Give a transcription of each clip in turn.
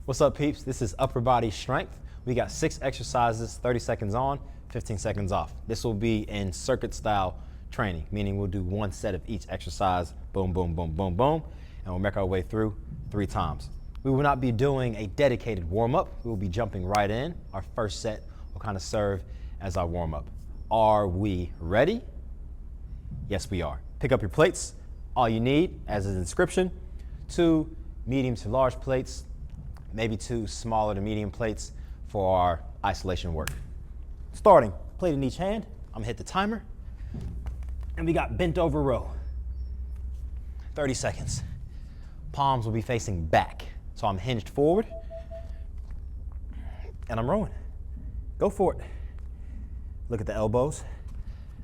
What's up, peeps? This is upper body strength. We got 6 exercises, 30 seconds on, 15 seconds off. This will be in circuit style training, meaning we'll do 1 set of each exercise, boom, boom, boom, boom, boom, and we'll make our way through 3 times. We will not be doing a dedicated warm-up. We will be jumping right in. Our first set will kind of serve as our warm-up. Are we ready? Yes, we are. Pick up your plates. All you need, as is the description, 2 medium to large plates, maybe 2 smaller to medium plates for our isolation work. Starting, plate in each hand. I'm gonna hit the timer. And we got bent over row. 30 seconds. Palms will be facing back. So I'm hinged forward and I'm rowing. Go for it. Look at the elbows.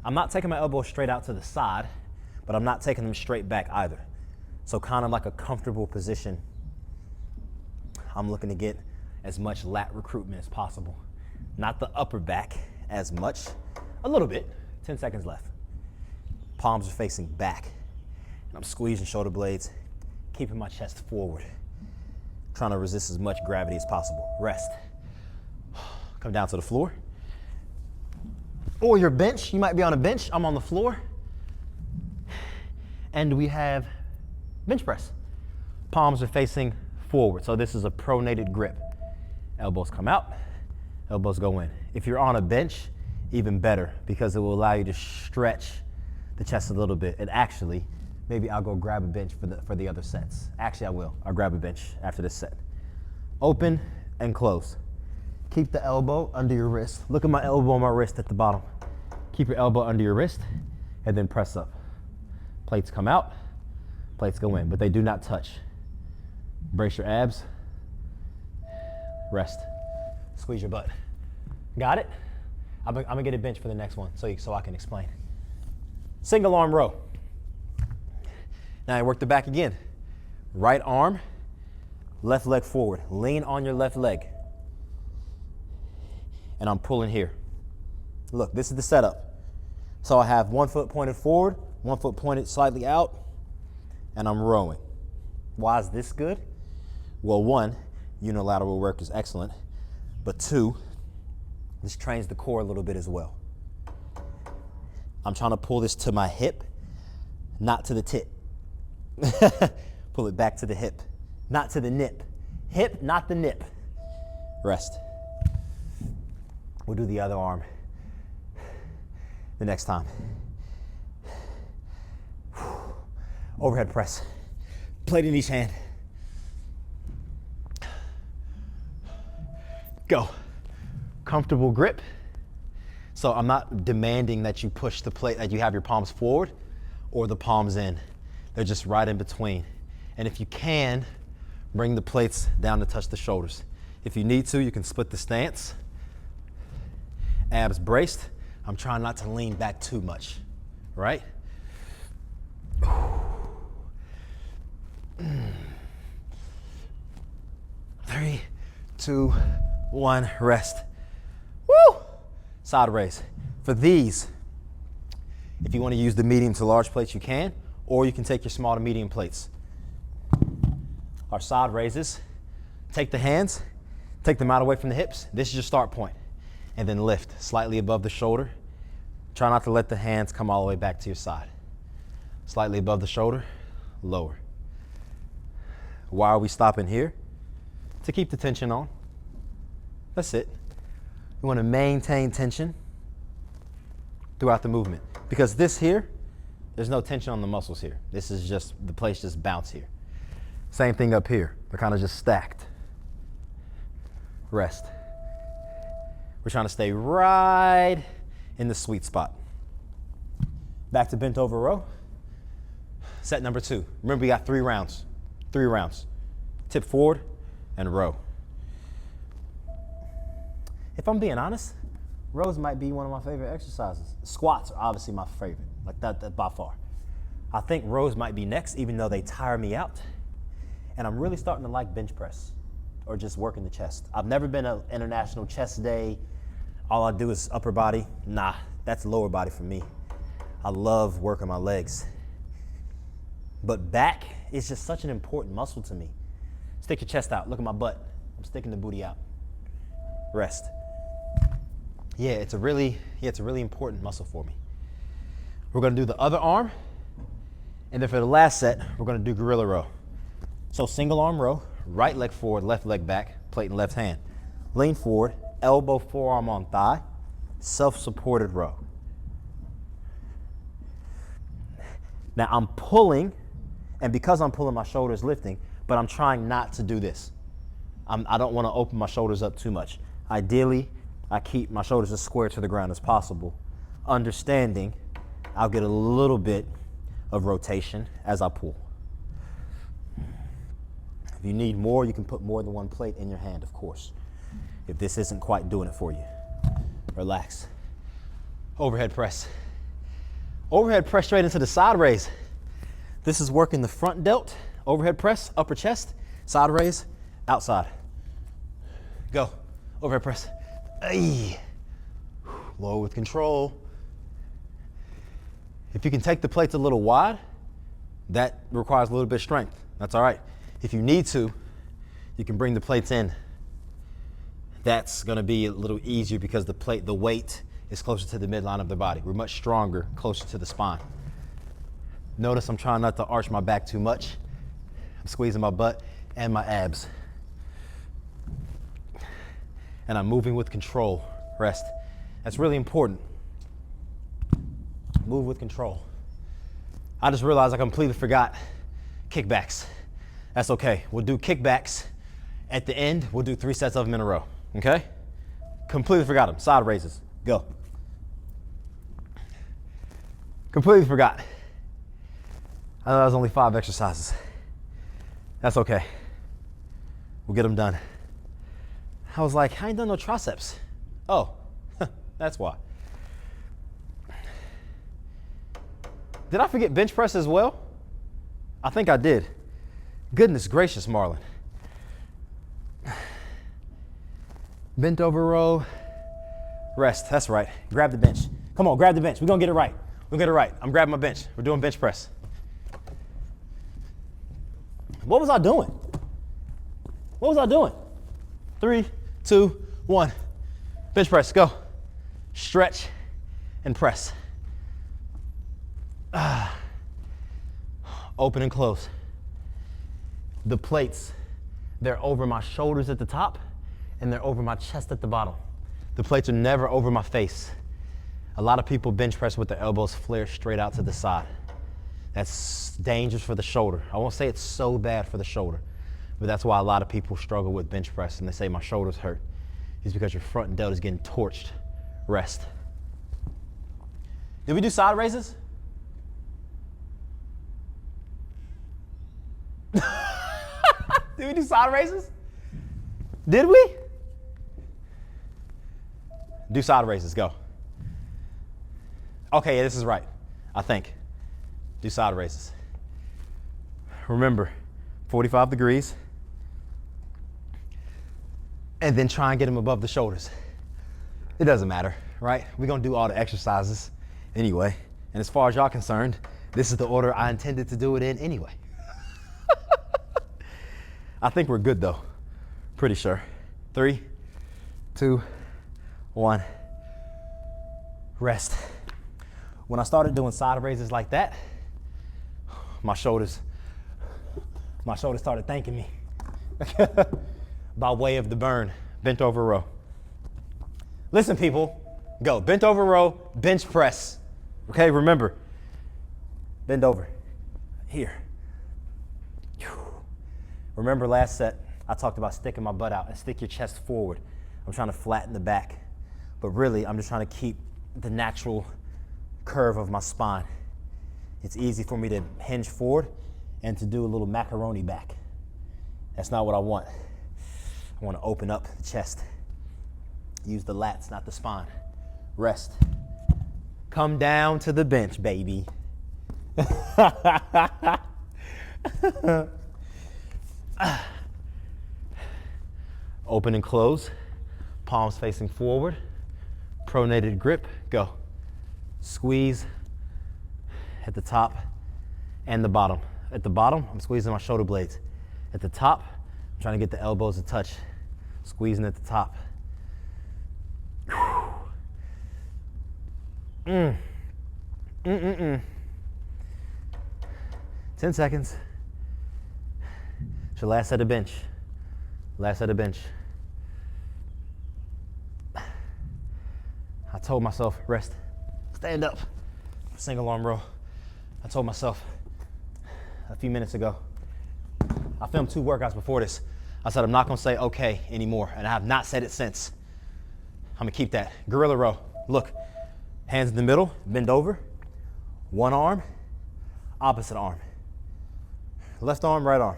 I'm not taking my elbows straight out to the side, but I'm not taking them straight back either. So kind of like a comfortable position. I'm looking to get as much lat recruitment as possible. Not the upper back as much, a little bit, 10 seconds left. Palms are facing back. And I'm squeezing shoulder blades, keeping my chest forward. Trying to resist as much gravity as possible. Rest. Come down to the floor. Or your bench, you might be on a bench, I'm on the floor. And we have bench press. Palms are facing forward, so this is a pronated grip. Elbows come out, elbows go in. If you're on a bench, even better, because it will allow you to stretch the chest a little bit. And actually, maybe I'll go grab a bench for the other sets. Actually, I will. I'll grab a bench after this set. Open and close. Keep the elbow under your wrist. Look at my elbow on my wrist at the bottom. Keep your elbow under your wrist and then press up. Plates come out, plates go in, but they do not touch. Brace your abs. Rest. Squeeze your butt. Got it? I'm gonna get a bench for the next one so I can explain. Single arm row. Now I work the back again. Right arm, left leg forward. Lean on your left leg. And I'm pulling here. Look, this is the setup. So I have 1 foot pointed forward, 1 foot pointed slightly out, and I'm rowing. Why is this good? Well, 1, unilateral work is excellent, but 2, this trains the core a little bit as well. I'm trying to pull this to my hip, not to the tit. Pull it back to the hip, not to the nip. Hip, not the nip. Rest. We'll do the other arm the next time. Overhead press. Plate in each hand. Go. Comfortable grip. So I'm not demanding that you push the plate, that you have your palms forward or the palms in. They're just right in between. And if you can, bring the plates down to touch the shoulders. If you need to, you can split the stance. Abs braced. I'm trying not to lean back too much, right? 3, 2, 1, rest. Woo! Side raise. For these, if you want to use the medium to large plates, you can, or you can take your small to medium plates. Our side raises, take the hands, take them out away from the hips. This is your start point. And then lift slightly above the shoulder. Try not to let the hands come all the way back to your side. Slightly above the shoulder, lower. Why are we stopping here? To keep the tension on. That's it. You want to maintain tension throughout the movement. Because this here, there's no tension on the muscles here. This is just, the plates just bounce here. Same thing up here. They're kind of just stacked. Rest. We're trying to stay right in the sweet spot. Back to bent over row. Set number 2. Remember, we got 3 rounds. 3 rounds. Tip forward and row. If I'm being honest, rows might be one of my favorite exercises. Squats are obviously my favorite, like that by far. I think rows might be next, even though they tire me out. And I'm really starting to like bench press or just working the chest. I've never been an international chest day. All I do is upper body. Nah, that's lower body for me. I love working my legs. But back is just such an important muscle to me. Stick your chest out. Look at my butt. I'm sticking the booty out. Rest. Yeah, it's a really important muscle for me. We're gonna do the other arm, and then for the last set, we're gonna do gorilla row. So single arm row, right leg forward, left leg back, plate in left hand. Lean forward, elbow, forearm on thigh, self-supported row. Now I'm pulling, and because I'm pulling, my shoulder's lifting, but I'm trying not to do this. I don't want to open my shoulders up too much. Ideally, I keep my shoulders as square to the ground as possible, understanding I'll get a little bit of rotation as I pull. If you need more, you can put more than one plate in your hand, of course. If this isn't quite doing it for you, relax. Overhead press. Overhead press straight into the side raise. This is working the front delt, overhead press, upper chest, side raise, outside. Go, overhead press. Ay. Low with control. If you can take the plates a little wide, that requires a little bit of strength. That's all right. If you need to, you can bring the plates in. That's gonna be a little easier because the weight is closer to the midline of the body. We're much stronger, closer to the spine. Notice I'm trying not to arch my back too much. I'm squeezing my butt and my abs. And I'm moving with control. Rest. That's really important. Move with control. I just realized I completely forgot kickbacks. That's okay. We'll do kickbacks. At the end, we'll do 3 sets of them in a row. Okay? Completely forgot them. Side raises. Go. Completely forgot. I know that was only 5 exercises. That's okay. We'll get them done. I was like, I ain't done no triceps. Oh, that's why. Did I forget bench press as well? I think I did. Goodness gracious, Marlon. Bent over row, rest, that's right. Grab the bench. Come on, grab the bench. We're gonna get it right. We'll get it right. I'm grabbing my bench. We're doing bench press. What was I doing? What was I doing? 3, 2, 1. Bench press, go. Stretch and press. Open and close. The plates, they're over my shoulders at the top and they're over my chest at the bottom. The plates are never over my face. A lot of people bench press with their elbows flared straight out to the side. That's dangerous for the shoulder. I won't say it's so bad for the shoulder, but that's why a lot of people struggle with bench press and they say my shoulders hurt. It's because your front delt is getting torched. Rest. Did we do side raises? Did we do side raises? Did we? Do side raises, go. Okay, yeah, this is right, I think. Do side raises. Remember, 45 degrees. And then try and get them above the shoulders. It doesn't matter, right? We're gonna do all the exercises anyway. And as far as y'all concerned, this is the order I intended to do it in anyway. I think we're good though, pretty sure. 3, 2, 1, rest. When I started doing side raises like that, my shoulders started thanking me by way of the burn. Bent over row. Listen people, go. Bent over row, bench press. Okay, remember, bend over, here. Remember last set, I talked about sticking my butt out and stick your chest forward. I'm trying to flatten the back, but really I'm just trying to keep the natural curve of my spine. It's easy for me to hinge forward and to do a little macaroni back. That's not what I want. I want to open up the chest. Use the lats, not the spine. Rest. Come down to the bench, baby. Open and close. Palms facing forward. Pronated grip. Go. Squeeze at the top and the bottom. At the bottom, I'm squeezing my shoulder blades. At the top, I'm trying to get the elbows to touch Squeezing at the top. 10 seconds. It's your last set of bench. Last set of bench. I told myself, rest, stand up. Single arm row. I told myself a few minutes ago, I filmed 2 workouts before this. I said, I'm not gonna say okay anymore, and I have not said it since. I'm gonna keep that. Gorilla row. Look, hands in the middle, bend over. One arm, opposite arm. Left arm, right arm.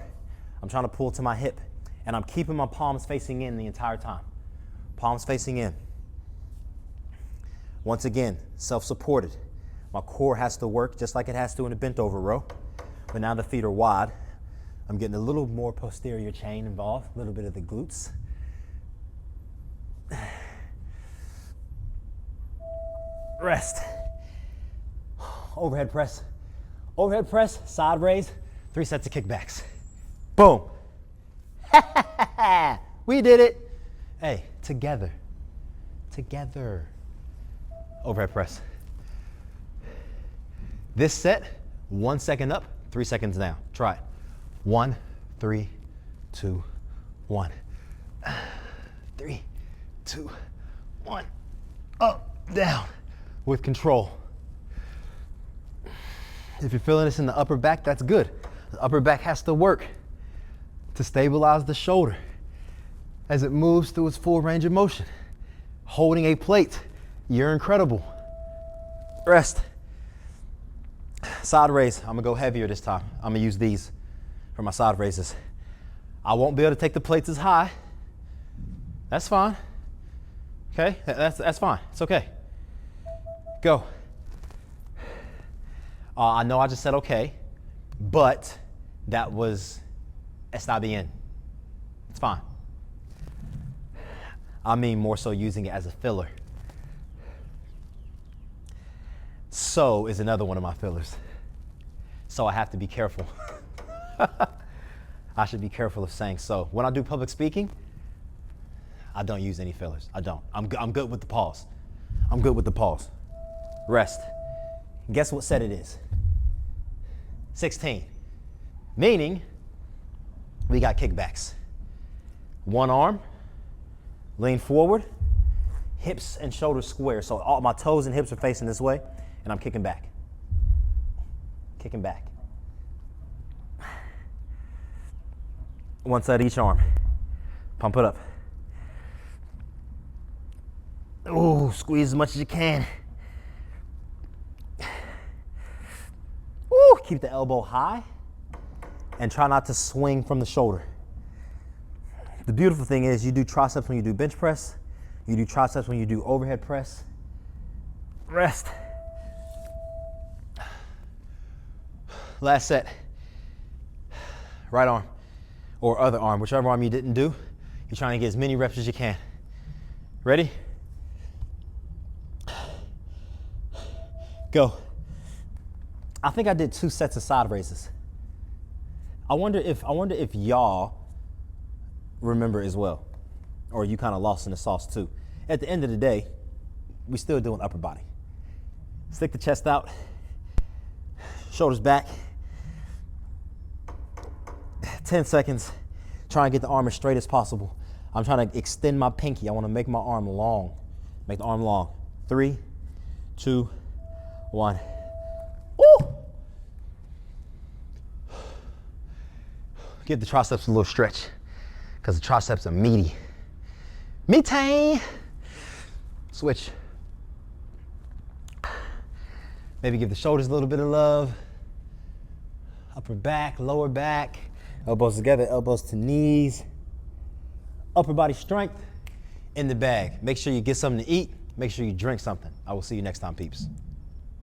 I'm trying to pull to my hip, and I'm keeping my palms facing in the entire time. Palms facing in. Once again, self-supported. My core has to work just like it has to in a bent over row, but now the feet are wide. I'm getting a little more posterior chain involved, a little bit of the glutes. Rest. Overhead press. Overhead press, side raise, 3 sets of kickbacks. Boom. We did it. Hey, together. Together. Overhead press. This set, 1 second up, 3 seconds down. Try it. 1, 3, 2, 1. 3, 2, 1. Up, down, with control. If you're feeling this in the upper back, that's good. The upper back has to work to stabilize the shoulder as it moves through its full range of motion. Holding a plate, you're incredible. Rest. Side raise, I'm gonna go heavier this time. I'm gonna use these for my side raises. I won't be able to take the plates as high. That's fine. Okay, that's fine, it's okay. Go. I know I just said okay, but that was está bien. It's fine. I mean more so using it as a filler. So is another one of my fillers. So I have to be careful. I should be careful of saying so. When I do public speaking, I don't use any fillers. I don't. I'm good with the pause. I'm good with the pause. Rest. Guess what set it is? 16. Meaning, we got kickbacks. One arm, lean forward, hips and shoulders square. So all my toes and hips are facing this way, and I'm kicking back. Kicking back. One side each arm. Pump it up. Ooh, squeeze as much as you can. Ooh, keep the elbow high and try not to swing from the shoulder. The beautiful thing is you do triceps when you do bench press. You do triceps when you do overhead press. Rest. Last set. Right arm or other arm, whichever arm you didn't do. You're trying to get as many reps as you can. Ready? Go. I think I did 2 sets of side raises. I wonder if y'all remember as well, or you kind of lost in the sauce too. At the end of the day, we still doing upper body. Stick the chest out, shoulders back. 10 seconds. Try and get the arm as straight as possible. I'm trying to extend my pinky. I want to make my arm long. Make the arm long. 3, 2, 1. Woo! Give the triceps a little stretch because the triceps are meaty. Meaty! Switch. Maybe give the shoulders a little bit of love. Upper back, lower back. Elbows together, elbows to knees. Upper body strength in the bag. Make sure you get something to eat. Make sure you drink something. I will see you next time, peeps.